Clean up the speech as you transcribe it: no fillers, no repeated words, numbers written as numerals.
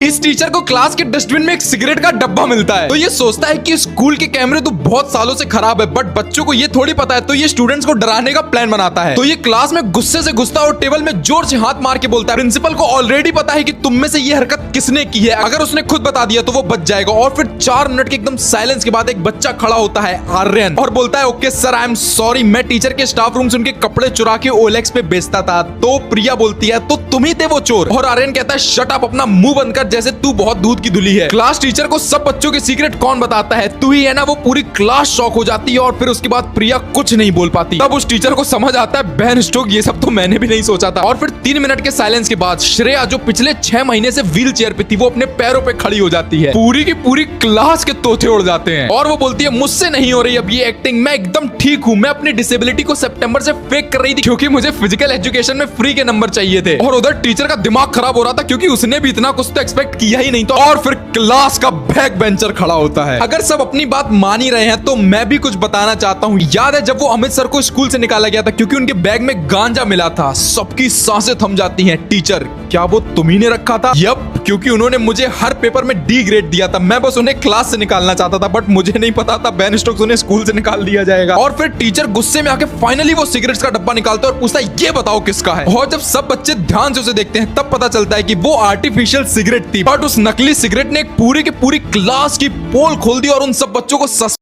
इस टीचर को क्लास के डस्टबिन में एक सिगरेट का डब्बा मिलता है, तो ये सोचता है कि स्कूल के कैमरे तो बहुत सालों से खराब है, बट बच्चों को ये थोड़ी पता है, तो ये स्टूडेंट्स को डराने का प्लान बनाता है। तो ये क्लास में गुस्से से घुसता है और टेबल में जोर से हाथ मार के बोलता है, प्रिंसिपल को ऑलरेडी पता है कि तुम में से ये हरकत किसने की है, अगर उसने खुद बता दिया तो वो बच जाएगा। और फिर 4 मिनट के एकदम साइलेंस के बाद एक बच्चा खड़ा होता है, आर्यन, और बोलता है, okay sir, I am sorry, मैं टीचर के स्टाफ रूम से उनके कपड़े चुरा के ओलेक्स पे बेचता था। तो प्रिया बोलती है, तो तुम ही थे वो चोर। और आर्यन कहता है, शट अप, अपना मुंह बंद कर, जैसे तू बहुत दूध की धुली है। क्लास टीचर को सब बच्चों के सीक्रेट कौन बताता है, तू ही है ना। वो पूरी क्लास शॉक हो जाती है और फिर उसके बाद प्रिया कुछ नहीं बोल पाती। तब उस टीचर को समझ आता है, बहन स्ट्रोक, ये सब तो मैंने भी नहीं सोचा था। और फिर 3 मिनट के साइलेंस के बाद श्रेया, जो पिछले 6 महीने से व्हील चेयर पे थी, वो अपने पैरों पे खड़ी हो जाती है। पूरी की पूरी क्लास के तोते उड़ जाते हैं और वो बोलती है, मुझसे नहीं हो रही अब ये एक्टिंग, मैं एकदम ठीक हूँ। मैं अपनी डिसेबिलिटी को सितंबर से फेक कर रही थी क्योंकि मुझे फिजिकल एजुकेशन में फ्री के नंबर चाहिए थे। और उधर टीचर का दिमाग खराब हो रहा था क्योंकि उसने भी इतना कुछ तो एक्सपेक्ट किया ही नहीं था। और फिर क्लास का बैक बेंचर खड़ा होता है। अगर सब अपनी बात मान ही रहे हैं तो मैं भी कुछ बताना चाहता हूँ। याद है जब वो अमित सर को स्कूल से निकाला गया था क्योंकि उनके बैग में गांजा मिला था? सबकी सांसें थम जाती हैं। टीचर, क्या वो तुम्ही ने रखा था? यप, क्योंकि उन्होंने मुझे हर पेपर में डी ग्रेड दिया था। मैं बस उन्हें क्लास से निकालना चाहता था, बट मुझे नहीं पता था बेन स्टोक्स उन्हें स्कूल से निकाल दिया जाएगा। और फिर टीचर गुस्से में आके फाइनली वो सिगरेट्स का डब्बा निकालता है और पूछता है, ये बताओ किसका है। और जब सब बच्चे ध्यान से उसे देखते हैं तब पता चलता है कि वो आर्टिफिशियल सिगरेट थी, बट उस नकली सिगरेट ने एक पूरी की पूरी क्लास की पोल खोल दी और उन सब बच्चों को